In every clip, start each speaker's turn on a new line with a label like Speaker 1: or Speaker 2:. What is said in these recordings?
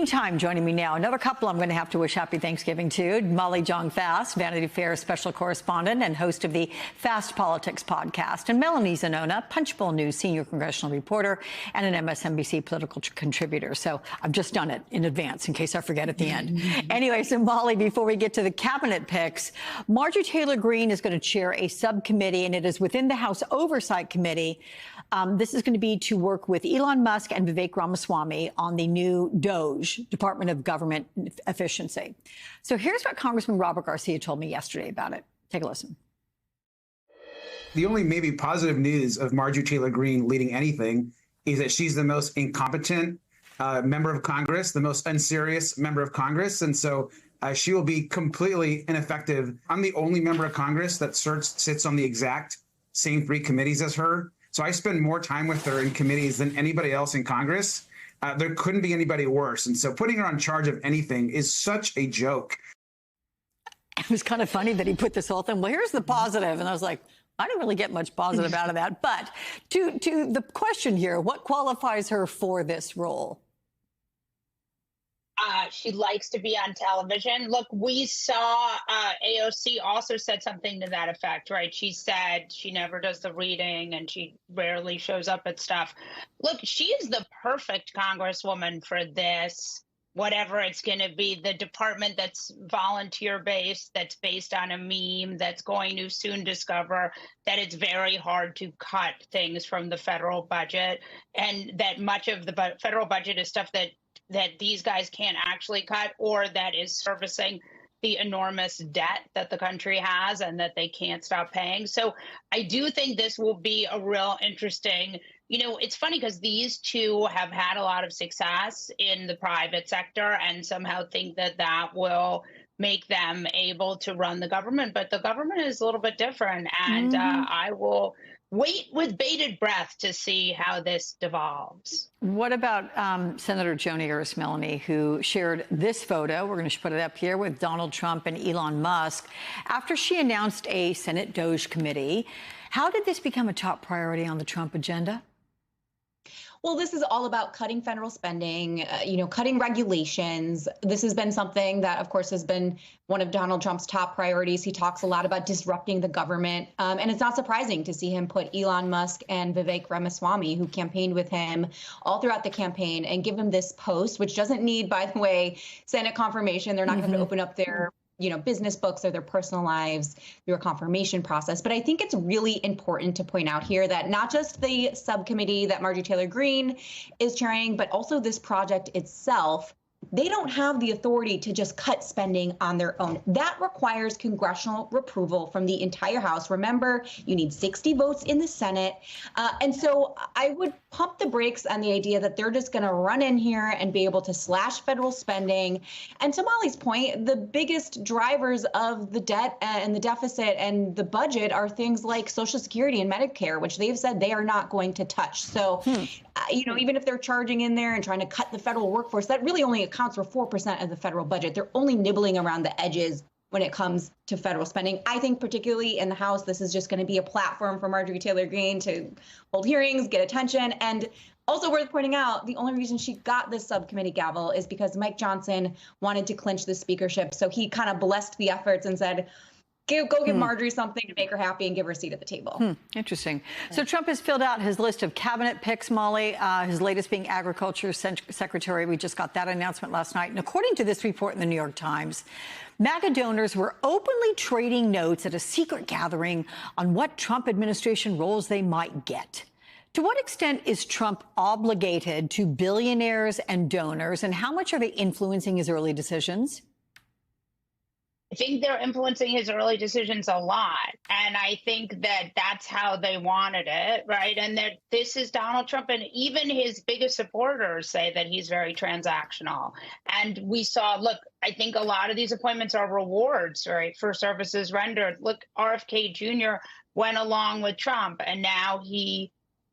Speaker 1: Time joining me now, another couple I'm going to have to wish happy Thanksgiving to. Molly Jong-Fast, Vanity Fair special correspondent and host of the Fast Politics podcast, and Melanie Zanona, Punchbowl News senior congressional reporter and an MSNBC political contributor. So I've just done it in advance in case I forget at the end. Anyway, so Molly, before we get to the cabinet picks, Marjorie Taylor Greene is going to chair a subcommittee, and it is within the House Oversight Committee. This is going to be to work with Elon Musk and Vivek Ramaswamy on the new DOGE, Department of Government Efficiency. So here's what Congressman Robert Garcia told me yesterday about it. Take a listen.
Speaker 2: The only maybe positive news of Marjorie Taylor Greene leading anything is that she's the most incompetent member of Congress, the most unserious member of Congress. And so she will be completely ineffective. I'm the only member of Congress that sits on the exact same three committees as her. So I spend more time with her in committees than anybody else in Congress. There couldn't be anybody worse. And so putting her on charge of anything is such a joke.
Speaker 1: It was kind of funny that he put this whole thing, well, here's the positive. And I was like, I didn't really get much positive out of that. But to the question here, what qualifies her for this role?
Speaker 3: She likes to be on television. Look, we saw AOC also said something to that effect, right? She said she never does the reading and she rarely shows up at stuff. Look, she is the perfect congresswoman for this, whatever it's going to be, the department that's volunteer-based, that's based on a meme, that's going to soon discover that it's very hard to cut things from the federal budget, and that much of the federal budget is stuff that these guys can't actually cut, or that is servicing the enormous debt that the country has and that they can't stop paying. So I do think this will be a real interesting, it's funny because these two have had a lot of success in the private sector and somehow think that that will make them able to run the government. But the government is a little bit different. And I will wait with bated breath to see how this devolves.
Speaker 1: What about Senator Joni Ernst, Melanie, who shared this photo? We're going to put it up here with Donald Trump and Elon Musk after she announced a Senate DOGE committee. How did this become a top priority on the Trump agenda?
Speaker 4: Well, this is all about cutting federal spending, cutting regulations. This has been something that, of course, has been one of Donald Trump's top priorities. He talks a lot about disrupting the government. And it's not surprising to see him put Elon Musk and Vivek Ramaswamy, who campaigned with him all throughout the campaign, and give him this post, which doesn't need, by the way, Senate confirmation. They're not going to open up their business books or their personal lives through a confirmation process. But I think it's really important to point out here that not just the subcommittee that Marjorie Taylor Greene is chairing, but also this project itself, they don't have the authority to just cut spending on their own. That requires congressional approval from the entire House. Remember, you need 60 votes in the Senate. And so I would pump the brakes on the idea that they're just going to run in here and be able to slash federal spending. And to Molly's point, the biggest drivers of the debt and the deficit and the budget are things like Social Security and Medicare, which they've said they are not going to touch. So, even if they're charging in there and trying to cut the federal workforce, that really only accounts for 4% of the federal budget. They're only nibbling around the edges when it comes to federal spending. I think particularly in the House, this is just going to be a platform for Marjorie Taylor Greene to hold hearings, get attention. And also worth pointing out, the only reason she got this subcommittee gavel is because Mike Johnson wanted to clinch the speakership. So he kind of blessed the efforts and said, go give Marjorie something to make her happy and give her a seat at the table.
Speaker 1: Interesting. So Trump has filled out his list of cabinet picks, Molly, his latest being Agriculture Secretary. We just got that announcement last night. And according to this report in the New York Times, MAGA donors were openly trading notes at a secret gathering on what Trump administration roles they might get. To what extent is Trump obligated to billionaires and donors, and how much are they influencing his early decisions?
Speaker 3: I think they're influencing his early decisions a lot. And I think that that's how they wanted it, right? And that this is Donald Trump, and even his biggest supporters say that he's very transactional. And we saw, look, I think a lot of these appointments are rewards, right, for services rendered. Look, RFK Jr. went along with Trump, and now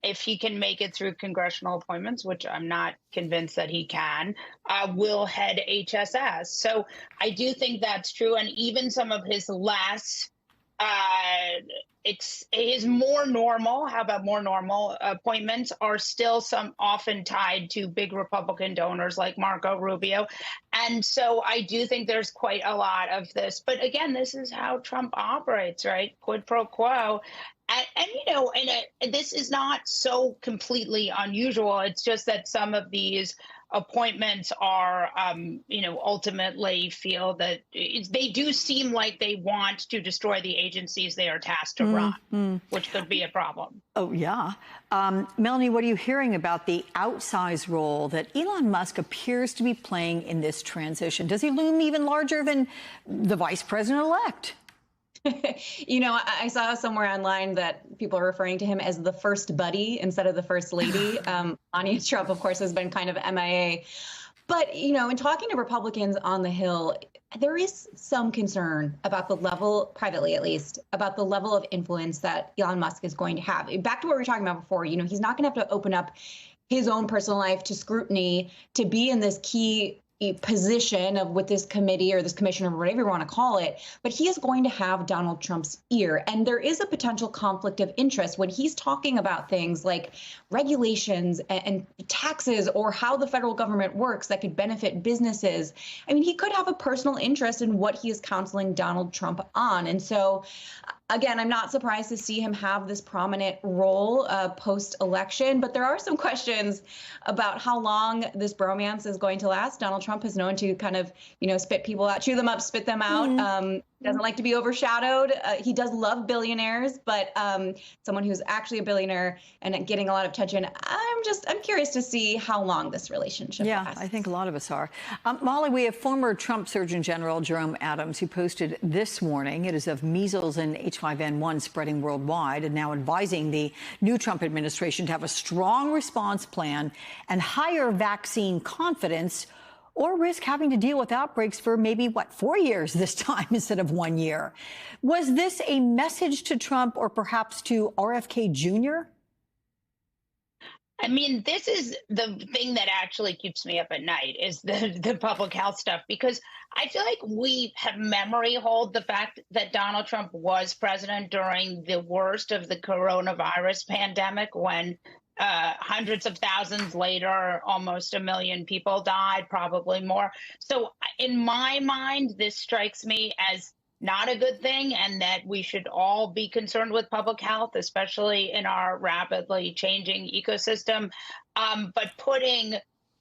Speaker 3: if he can make it through congressional appointments, which I'm not convinced that he can, will head HSS. So I do think that's true. And even some of his less his more normal, how about more normal appointments are still some often tied to big Republican donors like Marco Rubio. And so I do think there's quite a lot of this. But again, this is how Trump operates, right? Quid pro quo. And this is not so completely unusual. It's just that some of these appointments are, ultimately feel that they do seem like they want to destroy the agencies they are tasked to run, which could be a problem.
Speaker 1: Oh, yeah. Melanie, what are you hearing about the outsized role that Elon Musk appears to be playing in this transition? Does he loom even larger than the vice president-elect?
Speaker 4: I saw somewhere online that people are referring to him as the first buddy instead of the first lady. Melania Trump, of course, has been kind of MIA. But, in talking to Republicans on the Hill, there is some concern about the level, privately at least, about the level of influence that Elon Musk is going to have. Back to what we were talking about before, he's not going to have to open up his own personal life to scrutiny to be in this key position of with this committee or this commission or whatever you want to call it, but he is going to have Donald Trump's ear. And there is a potential conflict of interest when he's talking about things like regulations and taxes or how the federal government works that could benefit businesses. I mean, he could have a personal interest in what he is counseling Donald Trump on. And so, again, I'm not surprised to see him have this prominent role post-election, but there are some questions about how long this bromance is going to last. Donald Trump has known to kind of, spit people out, chew them up, spit them out. Doesn't like to be overshadowed. He does love billionaires, but someone who's actually a billionaire and getting a lot of attention, I'm curious to see how long this relationship lasts.
Speaker 1: I think a lot of us are. Molly, we have former Trump Surgeon General Jerome Adams, who posted this morning it is of measles and H5N1 spreading worldwide and now advising the new Trump administration to have a strong response plan and higher vaccine confidence or risk having to deal with outbreaks for maybe, 4 years this time instead of 1 year. Was this a message to Trump or perhaps to RFK Jr.?
Speaker 3: I mean, this is the thing that actually keeps me up at night is the public health stuff, because I feel like we have memory hold the fact that Donald Trump was president during the worst of the coronavirus pandemic when hundreds of thousands later, almost 1 million people died, probably more. So in my mind, this strikes me as not a good thing, and that we should all be concerned with public health, especially in our rapidly changing ecosystem. But putting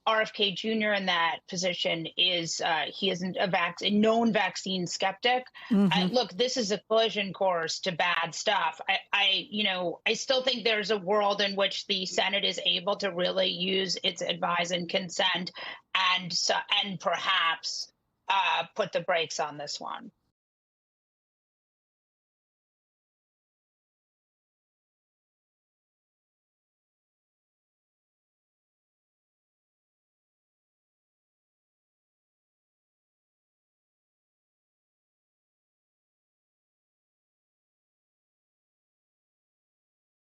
Speaker 3: RFK Jr. in that position is he isn't a known vaccine skeptic. Look, this is a collision course to bad stuff. I still think there's a world in which the Senate is able to really use its advise and consent and perhaps put the brakes on this one.